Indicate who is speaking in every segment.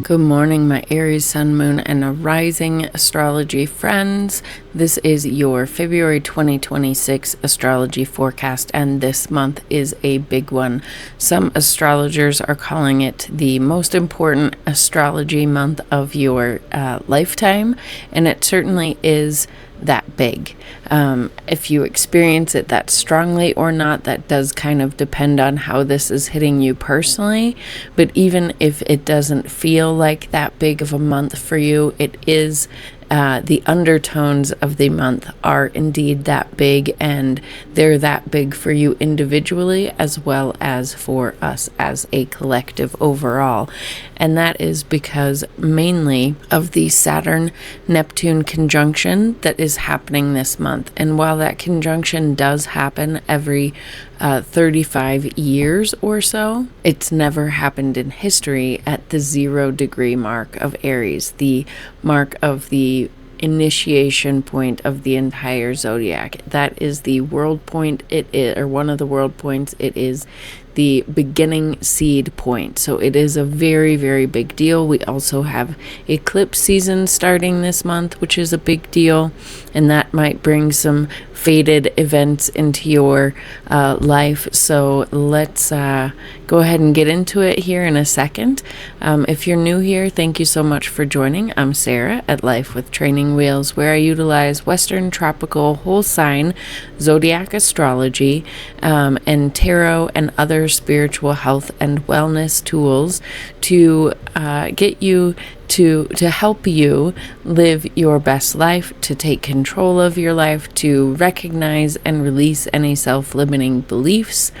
Speaker 1: Good morning, my Aries, Sun, Moon, and Rising astrology friends. This is your February 2026 astrology forecast, and this month is a big one. Some astrologers are calling it the most important astrology month of your lifetime, and it certainly is that big. If you experience it that strongly or not, that does kind of depend on how this is hitting you personally. But even if it doesn't feel like that big of a month for you, it is. The undertones of the month are indeed that big, and they're that big for you individually as well as for us as a collective overall. And that is because mainly of the Saturn-Neptune conjunction that is happening this month. And while that conjunction does happen every 35 years or so, it's never happened in history at the 0-degree mark of Aries, the mark of the initiation point of the entire zodiac. That is the world point. It is, or one of the world points. It is the beginning seed point. So it is a very, very big deal. We also have eclipse season starting this month, which is a big deal, and that might bring some fated events into your life. So let's go ahead and get into it here in a second. If you're new here, thank you so much for joining. I'm Sarah at Life with Training Wheels, where I utilize Western tropical whole sign zodiac astrology and tarot and other spiritual health and wellness tools to get you to help you live your best life, to take control of your life, to recognize and release any self-limiting beliefs,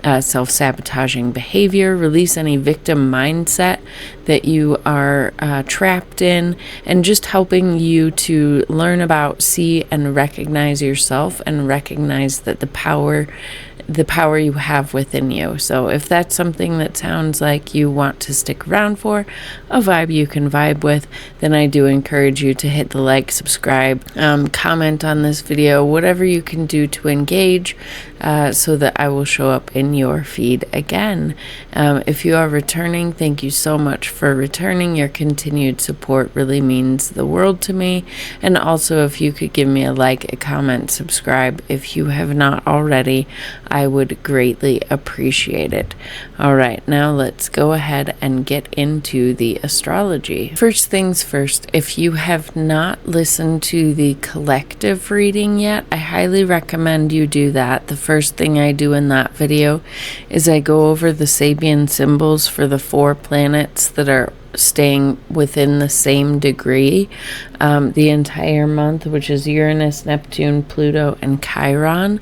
Speaker 1: self-sabotaging behavior, release any victim mindset that you are trapped in, and just helping you to learn about, see, and recognize yourself, and recognize that the power you have within you. So if that's something that sounds like you want to stick around for, a vibe you can vibe with, then I do encourage you to hit the like, subscribe, comment on this video, whatever you can do to engage, so that I will show up in your feed again. If you are returning, thank you so much for returning. Your continued support really means the world to me. And also, if you could give me a like, a comment, subscribe if you have not already, I would greatly appreciate it. All right, now let's go ahead and get into the astrology. First things first, if you have not listened to the collective reading yet, I highly recommend you do that. The first thing I do in that video is I go over the Sabian symbols for the 4 planets that are staying within the same degree the entire month, which is Uranus, Neptune, Pluto, and Chiron.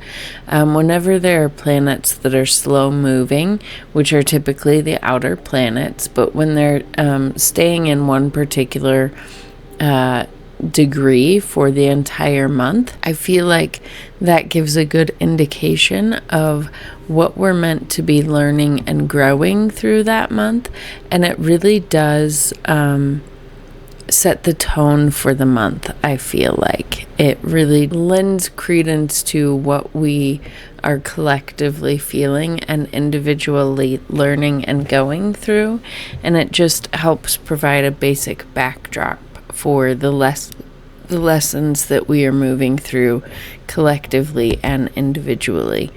Speaker 1: Whenever there are planets that are slow moving, which are typically the outer planets, but when they're staying in one particular degree for the entire month, I feel like that gives a good indication of what we're meant to be learning and growing through that month. And it really does set the tone for the month. I feel like it really lends credence to what we are collectively feeling and individually learning and going through, and it just helps provide a basic backdrop for the lessons that we are moving through collectively and individually.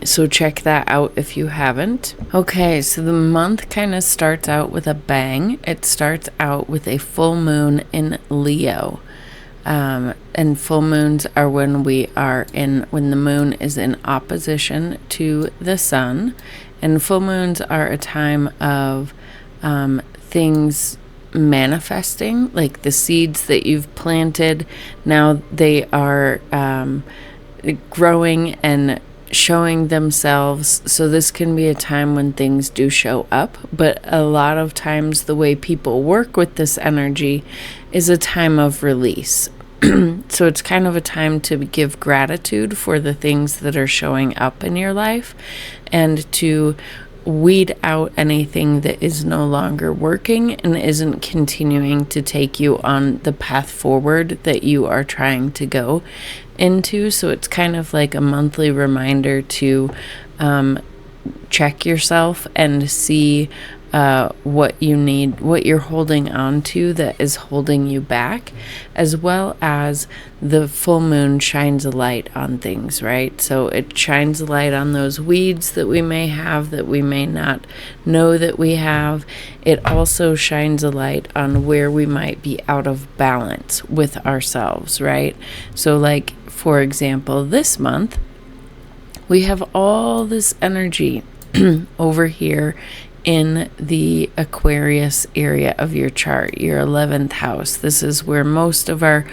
Speaker 1: So check that out if you haven't. Okay, so the month kind of starts out with a bang. It starts out with a full moon in Leo. And full moons are when the moon is in opposition to the sun. And full moons are a time of things manifesting, like the seeds that you've planted. Now they are growing and showing themselves. So this can be a time when things do show up, but a lot of times the way people work with this energy is a time of release. So it's kind of a time to give gratitude for the things that are showing up in your life, and to weed out anything that is no longer working and isn't continuing to take you on the path forward that you are trying to go into. So it's kind of like a monthly reminder to check yourself and see what you need, what you're holding on to that is holding you back, as well as the full moon shines a light on things, right? So it shines a light on those weeds that we may have, that we may not know that we have. It also shines a light on where we might be out of balance with ourselves, right? So like, for example, this month, we have all this energy over here in the Aquarius area of your chart, your 11th house. This is where most of our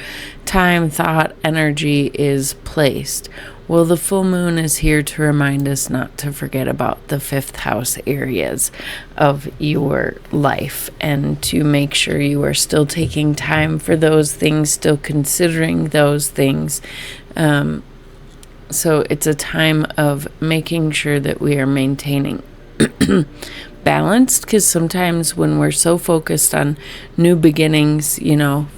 Speaker 1: time, thought, energy is placed. Well, the full moon is here to remind us not to forget about the 5th house areas of your life, and to make sure you are still taking time for those things, still considering those things. So it's a time of making sure that we are maintaining balanced, because sometimes when we're so focused on new beginnings,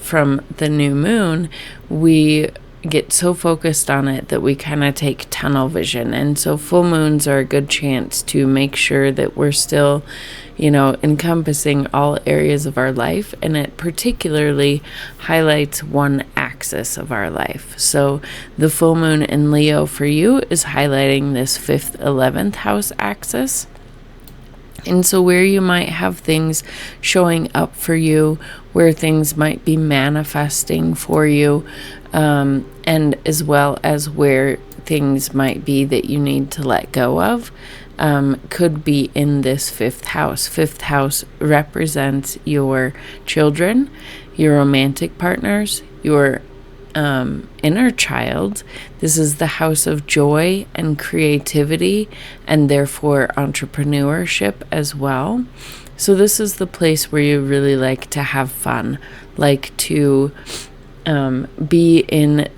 Speaker 1: from the new moon, we get so focused on it that we kind of take tunnel vision. And so full moons are a good chance to make sure that we're still, encompassing all areas of our life. And it particularly highlights one axis of our life. So the full moon in Leo for you is highlighting this 5th, 11th house axis. And so where you might have things showing up for you, where things might be manifesting for you, and as well as where things might be that you need to let go of, could be in this 5th house. 5th house represents your children, your romantic partners, your inner child. This is the house of joy and creativity, and therefore entrepreneurship as well. So this is the place where you really like to have fun, like to be in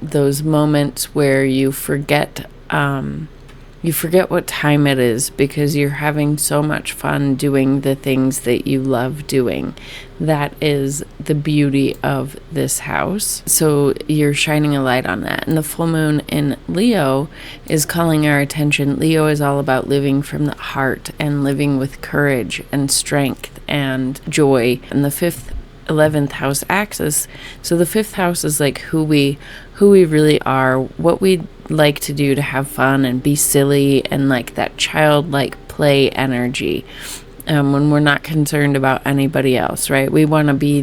Speaker 1: those moments where you forget what time it is, because you're having so much fun doing the things that you love doing. That is the beauty of this house. So you're shining a light on that. And the full moon in Leo is calling our attention. Leo is all about living from the heart and living with courage and strength and joy. And the 5th, 11th house axis. So the 5th house is like who we really are, what we like to do to have fun and be silly, and like that childlike play energy, when we're not concerned about anybody else, right? We want to be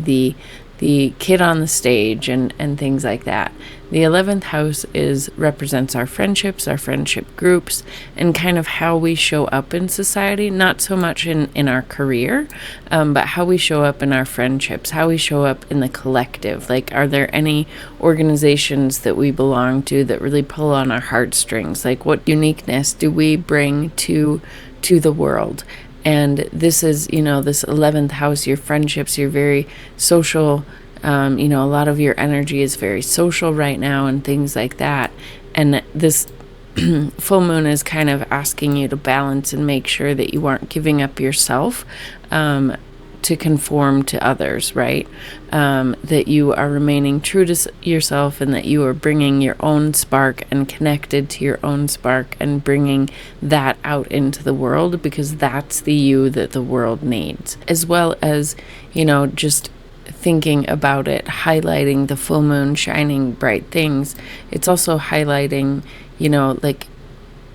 Speaker 1: the kid on the stage and things like that. The 11th house represents our friendships, our friendship groups, and kind of how we show up in society, not so much in our career, but how we show up in our friendships, how we show up in the collective. Like, are there any organizations that we belong to that really pull on our heartstrings? Like, what uniqueness do we bring to the world? And this is, this 11th house, your friendships, you're very social. A lot of your energy is very social right now and things like that. And this full moon is kind of asking you to balance and make sure that you aren't giving up yourself to conform to others, right? That you are remaining true to yourself, and that you are bringing your own spark and connected to your own spark and bringing that out into the world, because that's the you that the world needs. As well as, just thinking about it, highlighting the full moon, shining bright things. It's also highlighting, like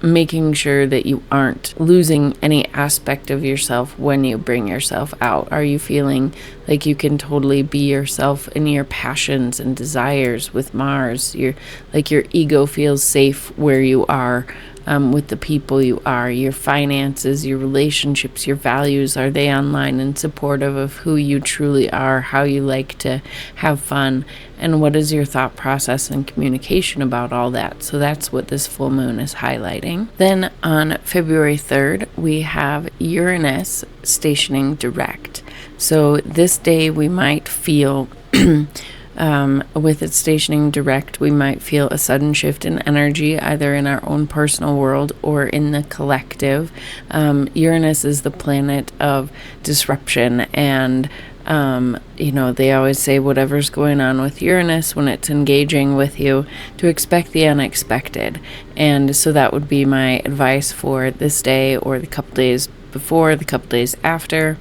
Speaker 1: making sure that you aren't losing any aspect of yourself when you bring yourself out. Are you feeling like you can totally be yourself in your passions and desires with Mars? Your ego feels safe where you are, with the people you are. Your finances, your relationships, your values, are they online and supportive of who you truly are, how you like to have fun, and what is your thought process and communication about all that? So that's what this full moon is highlighting. Then on February 3rd, we have Uranus stationing direct. So this day we might feel with it stationing direct, we might feel a sudden shift in energy, either in our own personal world or in the collective. Uranus is the planet of disruption, and they always say whatever's going on with Uranus when it's engaging with you, to expect the unexpected. And so that would be my advice for this day or the couple days before, the couple days after.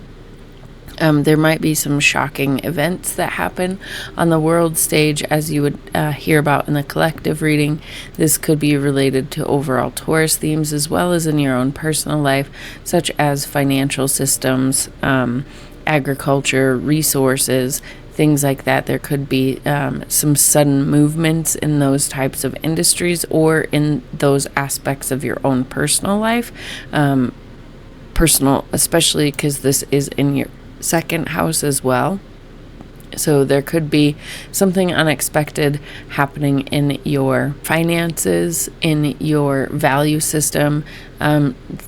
Speaker 1: There might be some shocking events that happen on the world stage, as you would hear about in the collective reading. This could be related to overall Taurus themes as well as in your own personal life, such as financial systems, agriculture, resources, things like that. There could be some sudden movements in those types of industries or in those aspects of your own personal life. Personal, especially because this is in your second house as well. So there could be something unexpected happening in your finances, in your value system.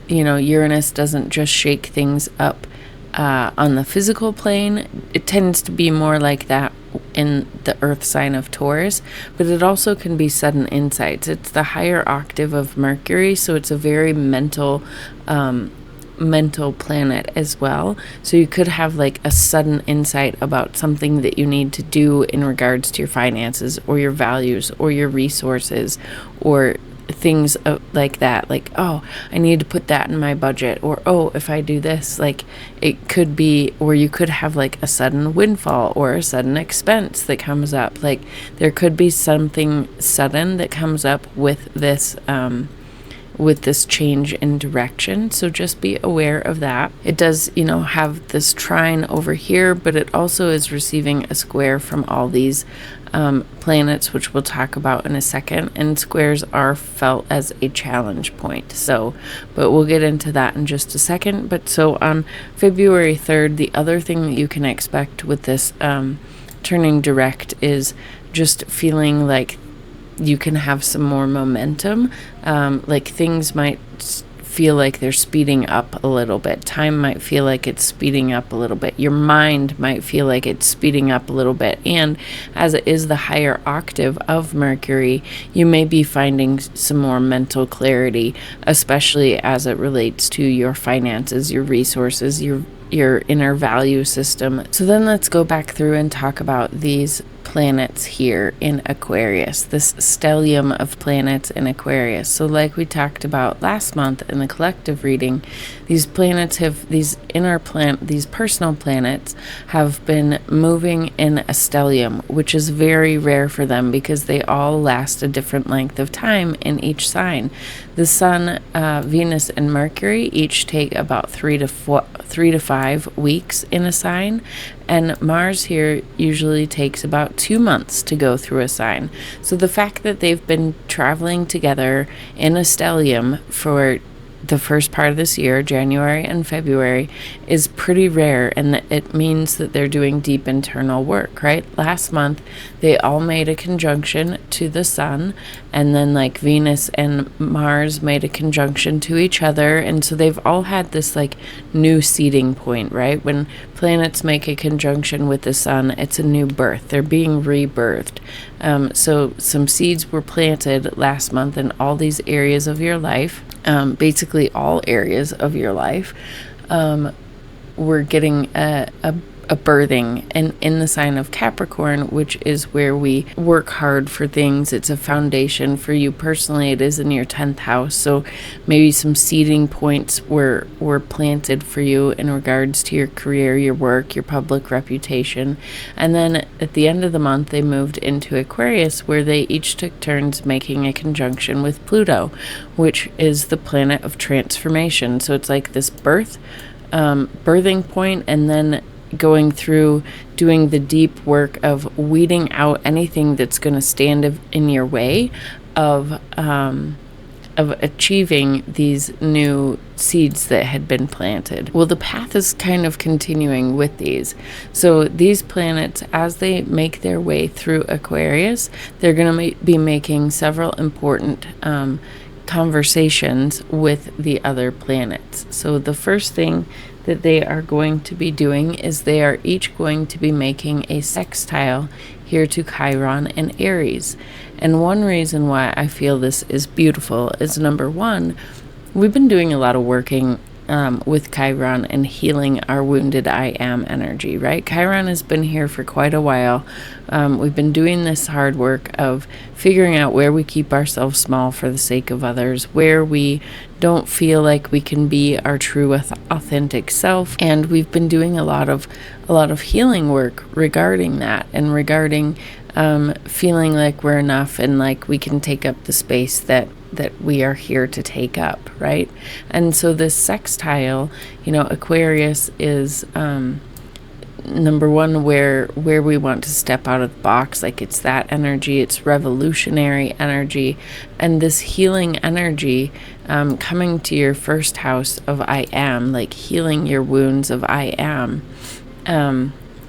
Speaker 1: Uranus doesn't just shake things up on the physical plane. It tends to be more like that in the earth sign of Taurus, but it also can be sudden insights. It's the higher octave of Mercury, so it's a very mental planet as well. So you could have like a sudden insight about something that you need to do in regards to your finances or your values or your resources or things like that. Like, oh, I need to put that in my budget, or oh, if I do this, like it could be, or you could have like a sudden windfall or a sudden expense that comes up. Like there could be something sudden that comes up with this change in direction. So just be aware of that. It does, have this trine over here, but it also is receiving a square from all these planets, which we'll talk about in a second. And squares are felt as a challenge point. But we'll get into that in just a second. But so on February 3rd, the other thing that you can expect with this turning direct is just feeling like you can have some more momentum. Like things might feel like they're speeding up a little bit. Time might feel like it's speeding up a little bit. Your mind might feel like it's speeding up a little bit. And as it is the higher octave of Mercury, you may be finding some more mental clarity, especially as it relates to your finances, your resources, your inner value system. So then let's go back through and talk about these planets here in Aquarius, this stellium of planets in Aquarius. So like we talked about last month in the collective reading, these planets have, these personal planets have been moving in a stellium, which is very rare for them because they all last a different length of time in each sign. The Sun, Venus, and Mercury each take about 3 to 5 weeks in a sign, and Mars here usually takes about 2 months to go through a sign. So the fact that they've been traveling together in a stellium for the first part of this year, January and February, is pretty rare, and it means that they're doing deep internal work, right? Last month, they all made a conjunction to the Sun, and then like Venus and Mars made a conjunction to each other, and so they've all had this like new seeding point, right? When planets make a conjunction with the Sun, it's a new birth. They're being rebirthed. So some seeds were planted last month in all these areas of your life. Basically all areas of your life, we're getting a birthing, and in the sign of Capricorn, which is where we work hard for things. It's a foundation for you personally. It is in your 10th house, so maybe some seeding points were planted for you in regards to your career, your work, your public reputation. And then at the end of the month, they moved into Aquarius, where they each took turns making a conjunction with Pluto, which is the planet of transformation. So it's like this birthing point, and then going through doing the deep work of weeding out anything that's going to stand in your way of achieving these new seeds that had been planted. Well, the path is kind of continuing with these. So these planets, as they make their way through Aquarius, they're going to be making several important conversations with the other planets. So the first thing that they are going to be doing is they are each going to be making a sextile here to Chiron and Aries. And one reason why I feel this is beautiful is, number one, we've been doing a lot of working with Chiron and healing our wounded I am energy, right? Chiron has been here for quite a while. We've been doing this hard work of figuring out where we keep ourselves small for the sake of others, where we don't feel like we can be our true authentic self. And we've been doing a lot of healing work regarding that, and regarding feeling like we're enough and like we can take up the space that we are here to take up, right? And so this sextile, Aquarius is number one, where we want to step out of the box. Like, it's that energy, it's revolutionary energy, and this healing energy coming to your first house of I am, like healing your wounds of I am,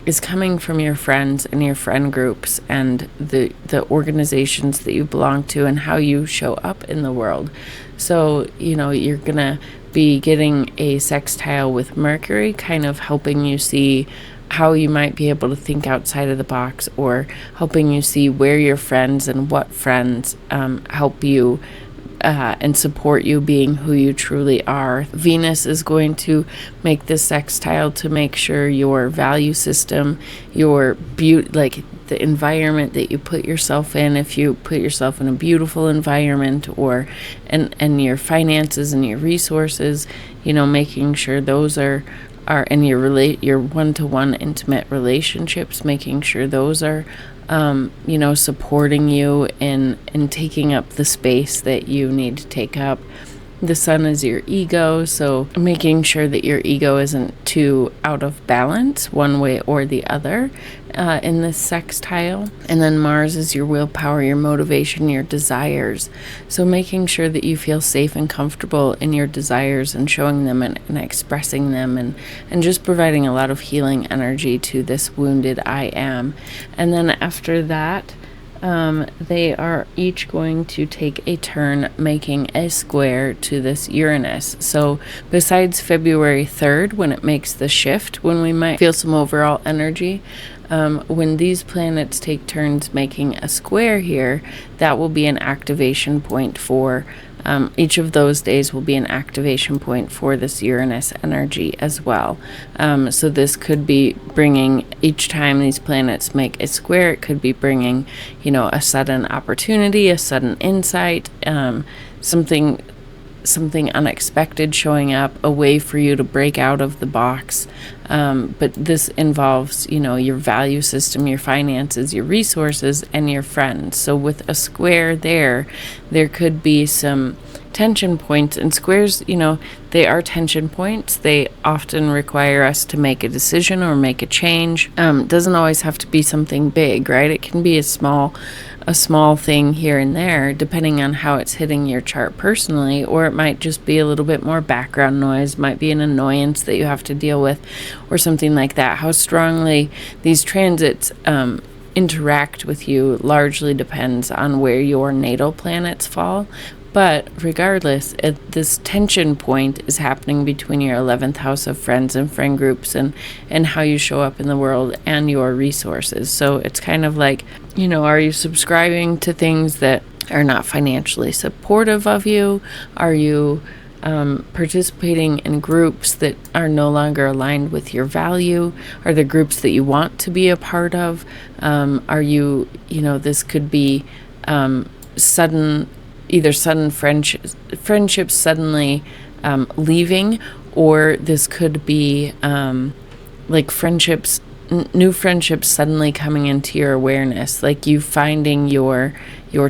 Speaker 1: is coming from your friends and your friend groups and the organizations that you belong to and how you show up in the world. So, you're gonna be getting a sextile with Mercury, kind of helping you see how you might be able to think outside of the box, or helping you see where your friends and what friends help you and support you being who you truly are. Venus is going to make this sextile to make sure your value system, your like the environment that you put yourself in, if you put yourself in a beautiful environment, or and your finances and your resources, making sure those are in your one-to-one intimate relationships, making sure those are supporting you in taking up the space that you need to take up. The sun is your ego, so making sure that your ego isn't too out of balance one way or the other in this sextile. And then Mars is your willpower, your motivation, your desires. So making sure that you feel safe and comfortable in your desires and showing them and expressing them, and just providing a lot of healing energy to this wounded I am. And then after that, they are each going to take a turn making a square to this Uranus. So besides February 3rd, when it makes the shift, when we might feel some overall energy, when these planets take turns making a square here, that will be an activation point for each of those days will be an activation point for this Uranus energy as well. So this could be bringing, each time these planets make a square, it could be bringing, a sudden opportunity, a sudden insight, something unexpected showing up, a way for you to break out of the box. But this involves, your value system, your finances, your resources, and your friends. So with a square there could be some tension points. And squares, they are tension points. They often require us to make a decision or make a change. Doesn't always have to be something big, right? It can be a small thing here and there, depending on how it's hitting your chart personally, or it might just be a little bit more background noise, might be an annoyance that you have to deal with, or something like that. How strongly these transits interact with you largely depends on where your natal planets fall. But regardless, this tension point is happening between your 11th house of friends and friend groups and how you show up in the world and your resources. So it's kind of like, are you subscribing to things that are not financially supportive of you? Are you participating in groups that are no longer aligned with your value? Are the groups that you want to be a part of? Are you, this could be sudden friendships suddenly leaving, or this could be like friendships, new friendships suddenly coming into your awareness, like you finding your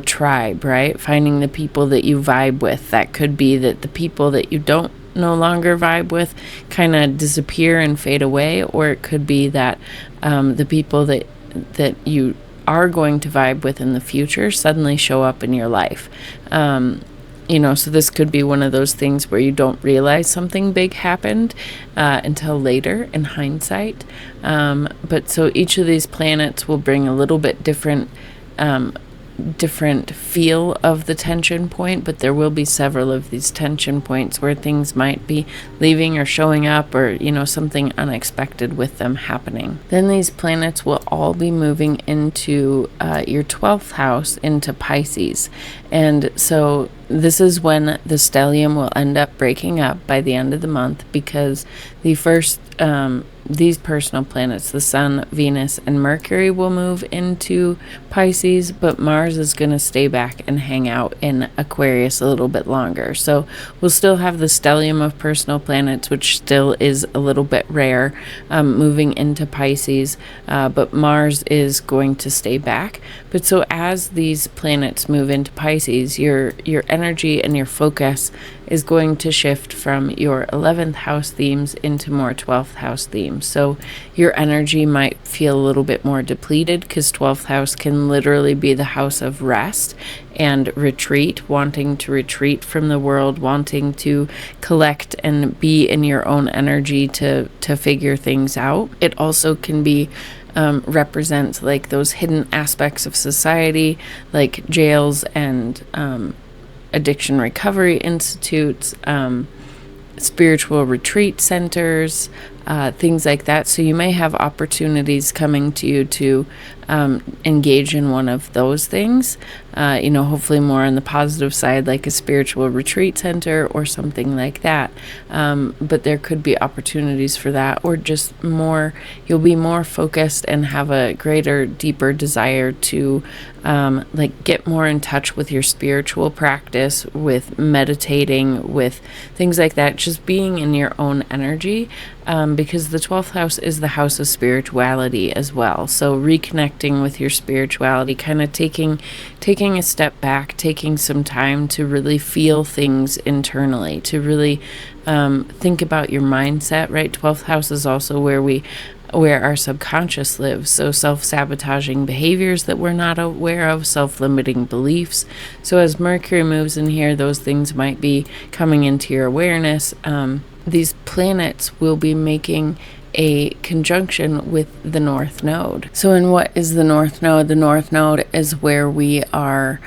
Speaker 1: tribe, right? Finding the people that you vibe with. That could be that the people that you don't no longer vibe with kind of disappear and fade away, or it could be that the people that you are going to vibe with in the future suddenly show up in your life. So this could be one of those things where you don't realize something big happened until later in hindsight. But so each of these planets will bring a little bit different feel of the tension point, but there will be several of these tension points where things might be leaving or showing up, or something unexpected with them happening. Then these planets will all be moving into your 12th house, into Pisces. And so this is when the stellium will end up breaking up by the end of the month, because the first these personal planets, the Sun, Venus, and Mercury, will move into Pisces, but Mars is going to stay back and hang out in Aquarius a little bit longer. So we'll still have the stellium of personal planets, which still is a little bit rare, moving into Pisces, but Mars is going to stay back. But so as these planets move into Pisces, your energy and your focus is going to shift from your 11th house themes into more 12th house themes. So your energy might feel a little bit more depleted, because 12th house can literally be the house of rest and retreat, wanting to retreat from the world, wanting to collect and be in your own energy to figure things out. It also can be represents like those hidden aspects of society, like jails and addiction recovery institutes, spiritual retreat centers, things like that. So you may have opportunities coming to you to engage in one of those things, hopefully more on the positive side, like a spiritual retreat center or something like that. But there could be opportunities for that, or just more, you'll be more focused and have a greater, deeper desire to get more in touch with your spiritual practice, with meditating, with things like that, just being in your own energy, because the 12th house is the house of spirituality as well. So reconnecting with your spirituality, kind of taking a step back, taking some time to really feel things internally, to really think about your mindset, right? 12th house is also where our subconscious lives. So self-sabotaging behaviors that we're not aware of, self-limiting beliefs. So as Mercury moves in here, those things might be coming into your awareness. These planets will be making a conjunction with the North Node. So in what is the North Node? The North Node is where we are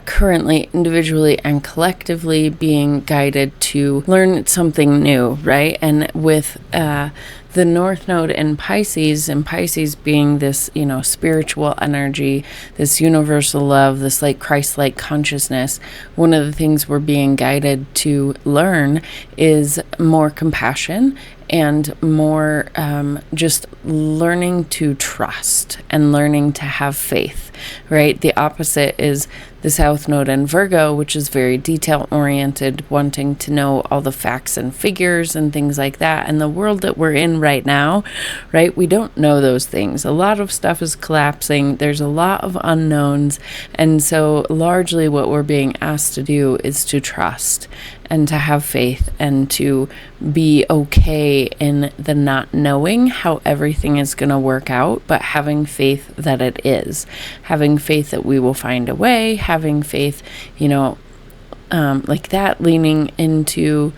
Speaker 1: currently individually and collectively being guided to learn something new, right? And with the North Node in Pisces, and Pisces being this, spiritual energy, this universal love, this like Christ-like consciousness, one of the things we're being guided to learn is more compassion and more just learning to trust and learning to have faith, right? The opposite is the South Node in Virgo, which is very detail-oriented, wanting to know all the facts and figures and things like that. And the world that we're in right now, right, we don't know those things. A lot of stuff is collapsing. There's a lot of unknowns. And so largely what we're being asked to do is to trust and to have faith and to be okay in the not knowing how everything is going to work out, but having faith that it is. Having faith that we will find a way, having faith, like that, leaning into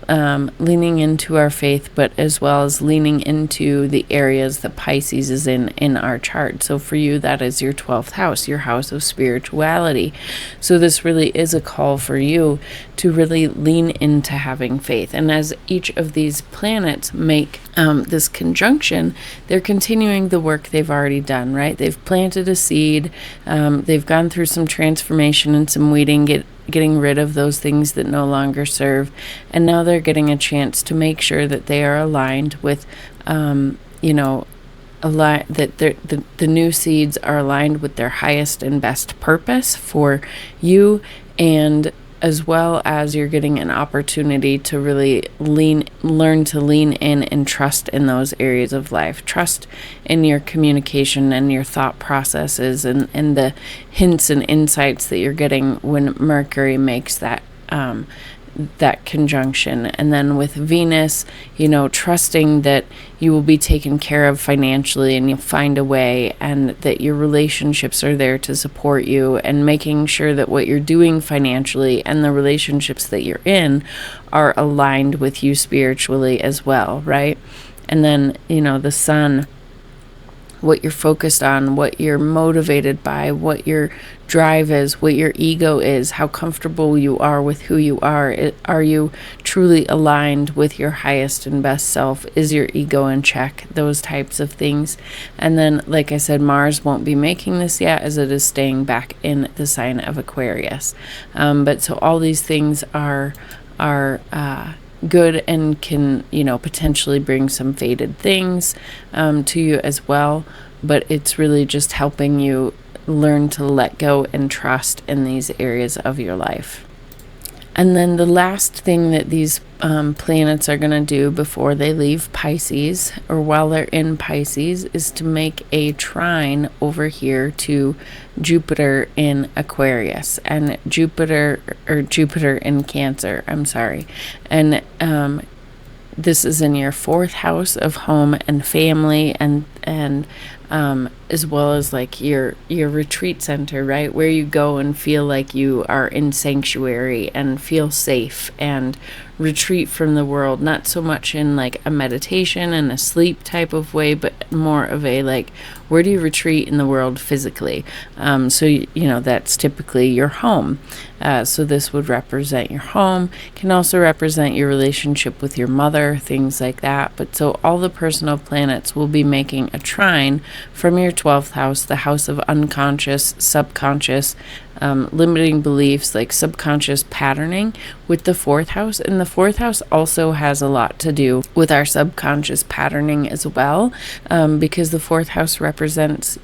Speaker 1: our faith, but as well as leaning into the areas that Pisces is in our chart. So for you, that is your 12th house, your house of spirituality. So this really is a call for you to really lean into having faith. And as each of these planets make this conjunction, they're continuing the work they've already done, right? They've planted a seed, they've gone through some transformation and some weeding, getting rid of those things that no longer serve, and now they're getting a chance to make sure that they are aligned with that the new seeds are aligned with their highest and best purpose for you, and as well as you're getting an opportunity to really learn to lean in and trust in those areas of life. Trust in your communication and your thought processes and the hints and insights that you're getting when Mercury makes that conjunction. And then with Venus, trusting that you will be taken care of financially and you'll find a way, and that your relationships are there to support you, and making sure that what you're doing financially and the relationships that you're in are aligned with you spiritually as well, right? And then, the Sun what you're focused on, what you're motivated by, what your drive is, what your ego is, how comfortable you are with who you are. Are you truly aligned with your highest and best self? Is your ego in check? Those types of things. And then, like I said, Mars won't be making this yet, as it is staying back in the sign of Aquarius. But so all these things are good and can, potentially bring some faded things to you as well. But it's really just helping you learn to let go and trust in these areas of your life. And then the last thing that these planets are going to do before they leave Pisces, or while they're in Pisces, is to make a trine over here to Jupiter in Aquarius and Jupiter in Cancer. And this is in your 4th house of home and family, and as well as like your retreat center, right, where you go and feel like you are in sanctuary and feel safe and retreat from the world, not so much in like a meditation and a sleep type of way, but more of a like, where do you retreat in the world physically? So that's typically your home. So this would represent your home, can also represent your relationship with your mother, things like that. But so all the personal planets will be making a trine from your 12th house, the house of unconscious, subconscious, limiting beliefs, like subconscious patterning, with the 4th house. And the 4th house also has a lot to do with our subconscious patterning as well, because the 4th house represents,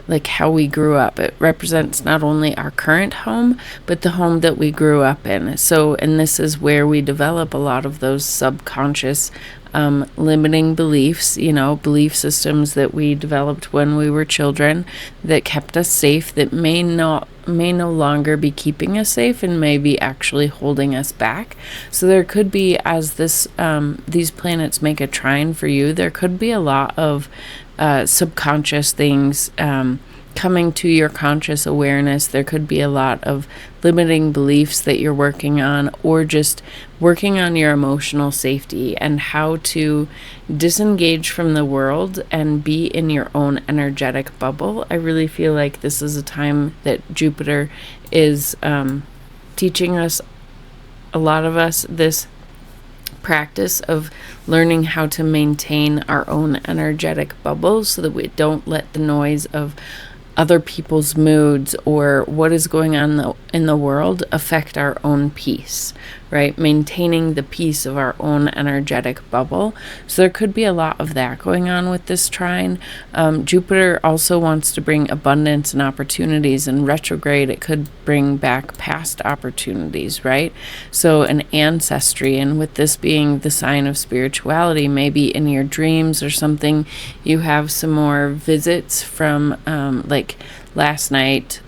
Speaker 1: like how we grew up. It represents not only our current home, but the home that we grew up in. So, and this is where we develop a lot of those subconscious limiting beliefs, belief systems that we developed when we were children that kept us safe, that may no longer be keeping us safe and may be actually holding us back. So there could be, as these planets make a trine for you, there could be a lot of subconscious things coming to your conscious awareness. There could be a lot of limiting beliefs that you're working on, or just working on your emotional safety and how to disengage from the world and be in your own energetic bubble. I really feel like this is a time that Jupiter is teaching us, a lot of us, this practice of learning how to maintain our own energetic bubble so that we don't let the noise of other people's moods or what is going on in the world affect our own peace, right? Maintaining the peace of our own energetic bubble. So there could be a lot of that going on with this trine. Jupiter also wants to bring abundance and opportunities. In retrograde, it could bring back past opportunities, right? So an ancestry, and with this being the sign of spirituality, maybe in your dreams or something, you have some more visits from like last night,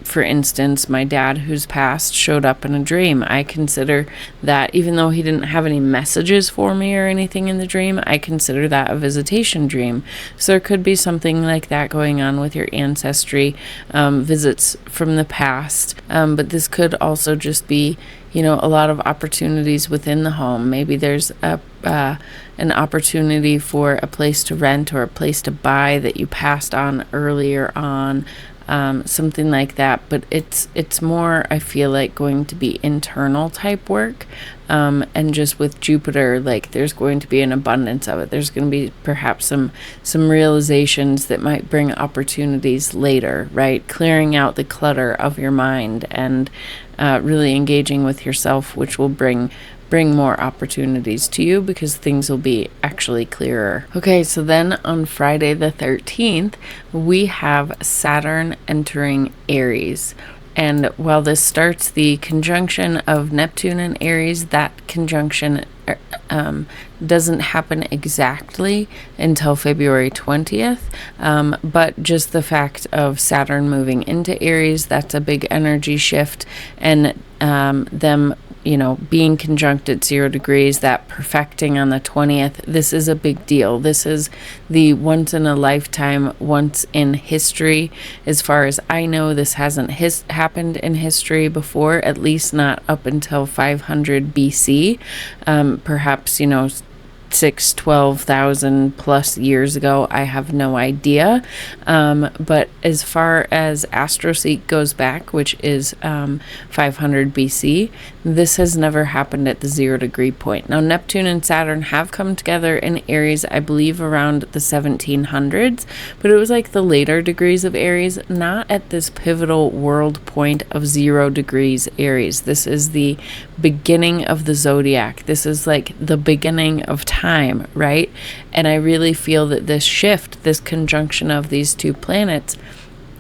Speaker 1: for instance, my dad who's passed showed up in a dream. I consider that, even though he didn't have any messages for me or anything in the dream, I consider that a visitation dream. So there could be something like that going on with your ancestry, visits from the past. But this could also just be, a lot of opportunities within the home. Maybe there's an opportunity for a place to rent or a place to buy that you passed on earlier on. Something like that, but it's more, I feel like, going to be internal type work, and just with Jupiter, like there's going to be an abundance of it. There's going to be perhaps some realizations that might bring opportunities later, right? Clearing out the clutter of your mind and really engaging with yourself, which will bring more opportunities to you because things will be actually clearer. Okay, so then on Friday the 13th, we have Saturn entering Aries. And while this starts the conjunction of Neptune and Aries, that conjunction doesn't happen exactly until February 20th. But just the fact of Saturn moving into Aries, that's a big energy shift. And them being conjunct at 0 degrees, that perfecting on the 20th, this is a big deal. This is the once in a lifetime, once in history. As far as I know, this hasn't happened in history before, at least not up until 500 BC. Perhaps, 12,000 plus years ago. I have no idea. But as far as AstroSeek goes back, which is 500 BC, this has never happened at the 0 degree point. Now, Neptune and Saturn have come together in Aries, I believe, around the 1700s, but it was like the later degrees of Aries, not at this pivotal world point of 0 degrees Aries. This is the beginning of the zodiac. This is like the beginning of time, right? And I really feel that this shift, this conjunction of these two planets,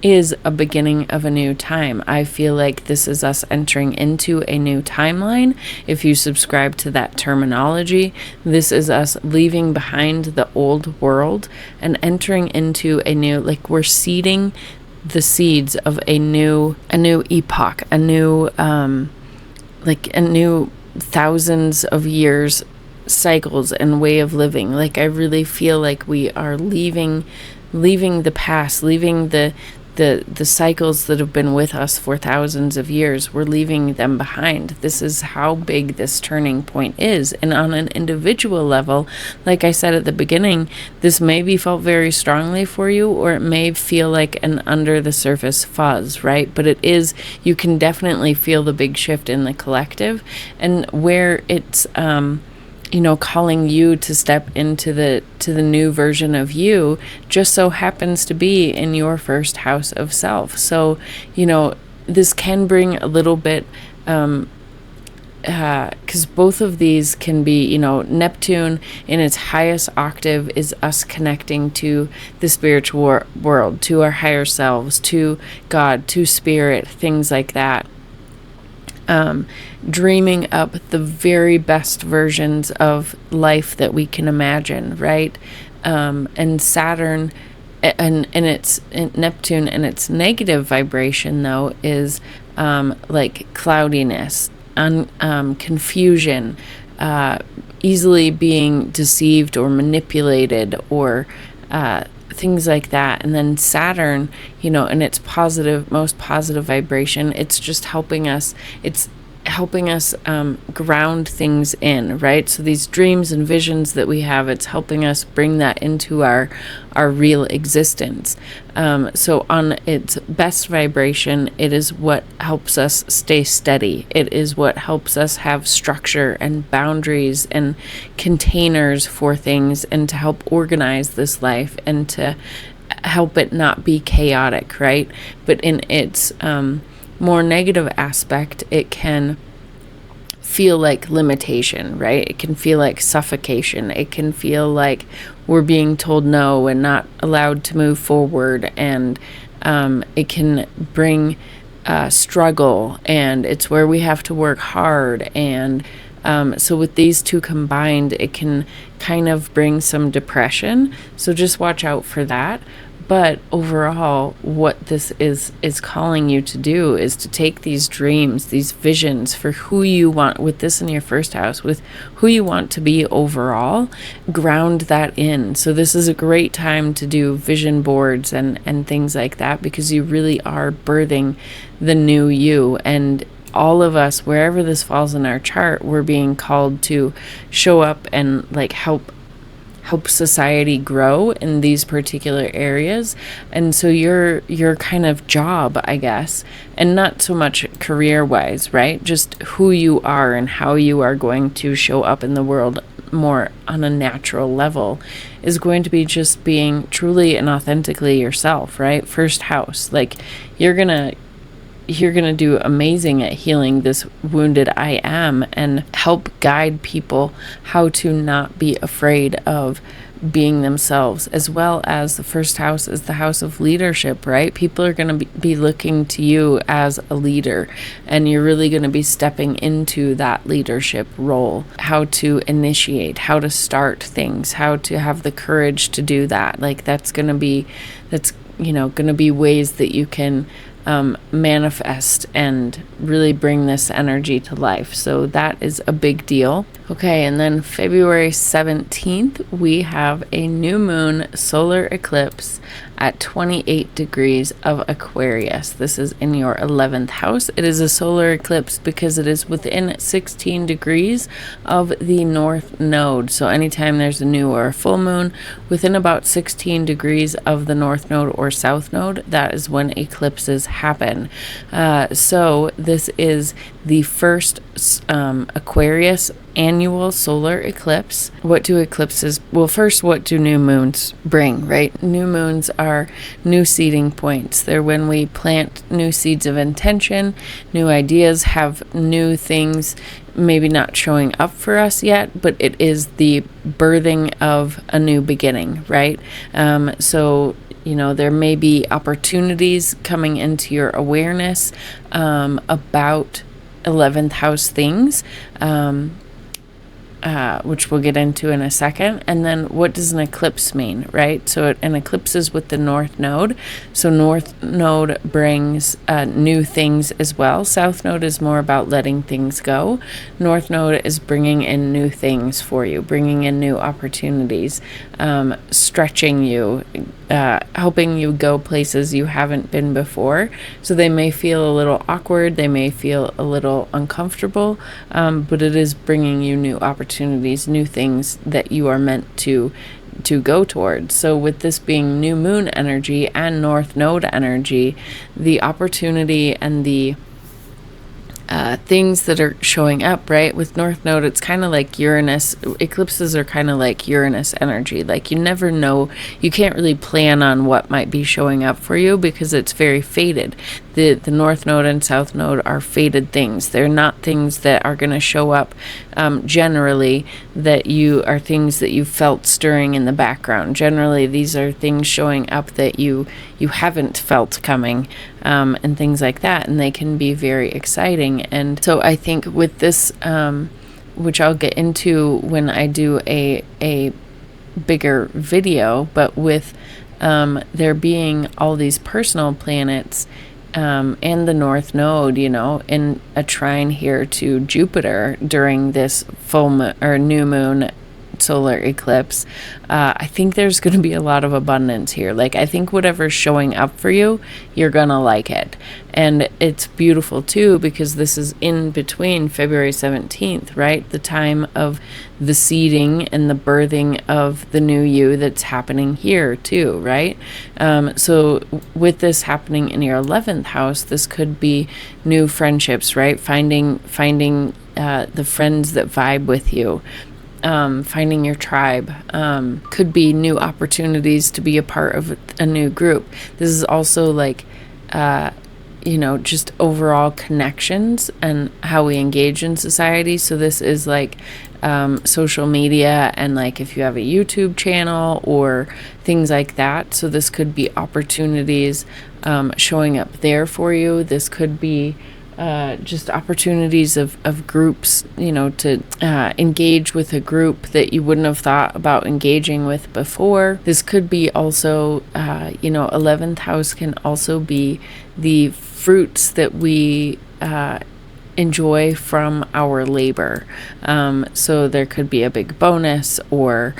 Speaker 1: is a beginning of a new time. I feel like this is us entering into a new timeline. If you subscribe to that terminology, this is us leaving behind the old world and entering into a new, like we're seeding the seeds of a new epoch, a new thousands of years cycles and way of living. Like I really feel like we are leaving the past, leaving the cycles that have been with us for thousands of years. We're leaving them behind. This is how big this turning point is. And on an individual level, like I said at the beginning, this may be felt very strongly for you, or it may feel like an under the surface fuzz, right? But it is, you can definitely feel the big shift in the collective, and where it's calling you to step into the new version of you just so happens to be in your first house of self. So, this can bring a little bit, because both of these can be, Neptune in its highest octave is us connecting to the spiritual world, to our higher selves, to God, to spirit, things like that. Dreaming up the very best versions of life that we can imagine, right? And Saturn and Neptune and its negative vibration, though, is like cloudiness, confusion, easily being deceived or manipulated, or things like that. And then Saturn, in its most positive vibration, it's just helping us. It's helping us ground things in, right? So these dreams and visions that we have, it's helping us bring that into our real existence. So on its best vibration, it is what helps us stay steady. It is what helps us have structure and boundaries and containers for things, and to help organize this life and to help it not be chaotic, right? But in its more negative aspect, it can feel like limitation, right? It can feel like suffocation. It can feel like we're being told no and not allowed to move forward, and it can bring struggle, and it's where we have to work hard. And so with these two combined, it can kind of bring some depression, so just watch out for that. But overall, what this is calling you to do is to take these dreams, these visions for who you want, with this in your first house, with who you want to be overall, ground that in. So this is a great time to do vision boards and things like that, because you really are birthing the new you. And all of us, wherever this falls in our chart, we're being called to show up and help society grow in these particular areas. And so your kind of job, I guess, and not so much career wise, right? Just who you are and how you are going to show up in the world more on a natural level, is going to be just being truly and authentically yourself, right? First house, you're gonna do amazing at healing this wounded I am, and help guide people how to not be afraid of being themselves, as well as the first house is the house of leadership, right? People are going to be looking to you as a leader, and you're really going to be stepping into that leadership role, how to initiate, how to start things, how to have the courage to do that. That's going to be ways that you can manifest and really bring this energy to life. So that is a big deal. Okay, and then February 17th, we have a new moon solar eclipse at 28 degrees of Aquarius. This is in your 11th house. It is a solar eclipse because it is within 16 degrees of the north node. So anytime there's a new or a full moon within about 16 degrees of the north node or south node, that is when eclipses happen. So this is the first Aquarius annual solar eclipse. What do eclipses, well, first, what do new moons bring, right? New moons are new seeding points. They're when we plant new seeds of intention, new ideas, have new things maybe not showing up for us yet, but it is the birthing of a new beginning, right? So there may be opportunities coming into your awareness about 11th house things, which we'll get into in a second. And then what does an eclipse mean, right? So an eclipse is with the north node. So north node brings new things as well. South node is more about letting things go. North node is bringing in new things for you, bringing in new opportunities, stretching you, helping you go places you haven't been before. So they may feel a little awkward, they may feel a little uncomfortable, but it is bringing you new opportunities, new things that you are meant to go towards. So with this being new moon energy and north node energy, the opportunity and the things that are showing up, right? With North Node, it's kind of like Uranus. Eclipses are kind of like Uranus energy. Like you never know, you can't really plan on what might be showing up for you because it's very fated. The North Node and South Node are fated things. They're not things that are going to show up generally that are things that you felt stirring in the background. Generally, these are things showing up that you haven't felt coming, and things like that, and they can be very exciting. And so I think with this, which I'll get into when I do a bigger video, but with there being all these personal planets and the North Node, in a trine here to Jupiter during this full moon or new moon solar eclipse, I think there's going to be a lot of abundance here. Like, I think whatever's showing up for you, you're going to like it. And it's beautiful too, because this is in between February 17th, right? The time of the seeding and the birthing of the new you that's happening here too, right? So with this happening in your 11th house, this could be new friendships, right? Finding the friends that vibe with you. Finding your tribe, could be new opportunities to be a part of a new group. This is also like, just overall connections and how we engage in society. So this is like social media and like if you have a YouTube channel or things like that. So this could be opportunities showing up there for you. This could be just opportunities of groups, to engage with a group that you wouldn't have thought about engaging with before. This could be also, 11th house can also be the fruits that we enjoy from our labor. So there could be a big bonus or,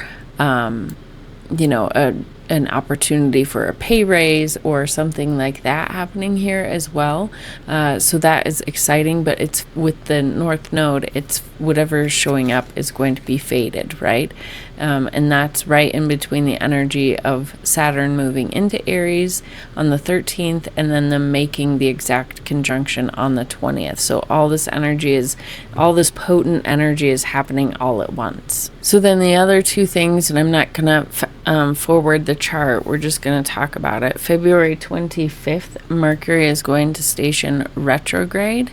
Speaker 1: an opportunity for a pay raise or something like that happening here as well. So that is exciting, but it's with the North Node, it's whatever is showing up is going to be fated, right? And that's right in between the energy of Saturn moving into Aries on the 13th and then them making the exact conjunction on the 20th. So all this this potent energy is happening all at once. So then the other two things, and I'm not going to forward the chart, we're just going to talk about it. February 25th, Mercury is going to station retrograde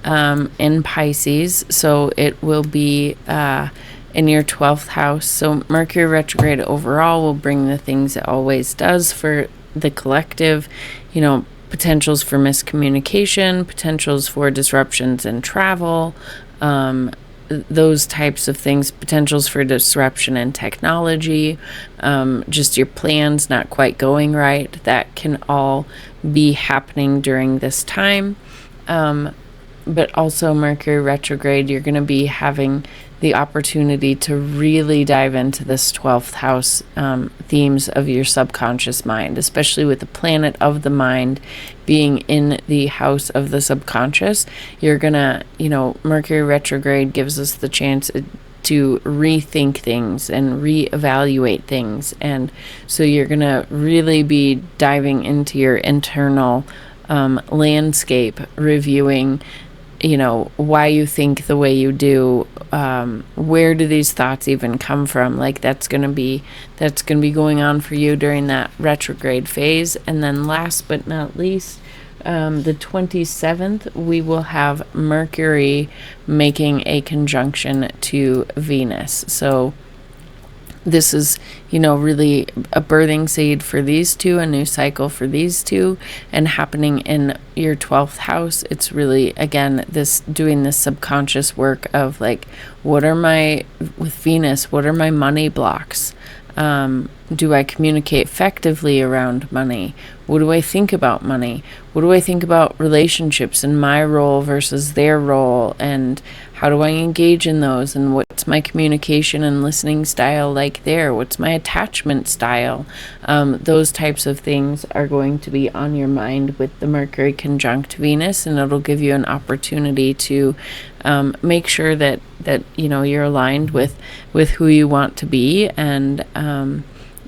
Speaker 1: in Pisces. So it will be in your 12th house. So Mercury retrograde overall will bring the things it always does for the collective, potentials for miscommunication, potentials for disruptions in travel, those types of things, potentials for disruption in technology, just your plans not quite going right. That can all be happening during this time. But also Mercury retrograde, you're going to be having the opportunity to really dive into this 12th house themes of your subconscious mind, especially with the planet of the mind being in the house of the subconscious. You're gonna, Mercury retrograde gives us the chance to rethink things and reevaluate things. And so you're going to really be diving into your internal landscape, reviewing, why you think the way you do, where do these thoughts even come from? Like that's going to be going on for you during that retrograde phase. And then last but not least, the 27th, we will have Mercury making a conjunction to Venus. So this is, really a birthing seed for these two, a new cycle for these two, and happening in your 12th house. It's really, again, doing this subconscious work of like, with Venus, what are my money blocks? Do I communicate effectively around money? What do I think about money? What do I think about relationships and my role versus their role? And how do I engage in those? And what's my communication and listening style like there? What's my attachment style? Those types of things are going to be on your mind with the Mercury conjunct Venus, and it'll give you an opportunity to make sure that you're aligned with who you want to be, and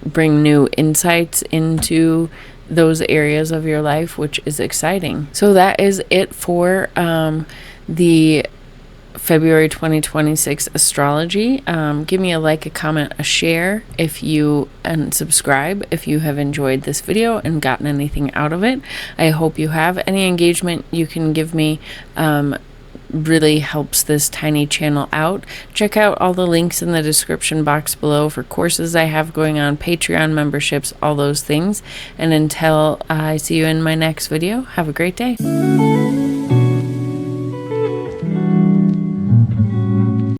Speaker 1: bring new insights into those areas of your life, which is exciting. So that is it for the February 2026 astrology. Give me a like, a comment, a share and subscribe if you have enjoyed this video and gotten anything out of it. I hope you have. Any engagement you can give me really helps this tiny channel out. Check out all the links in the description box below for courses I have going on, Patreon memberships, all those things. And until I see you in my next video, have a great day.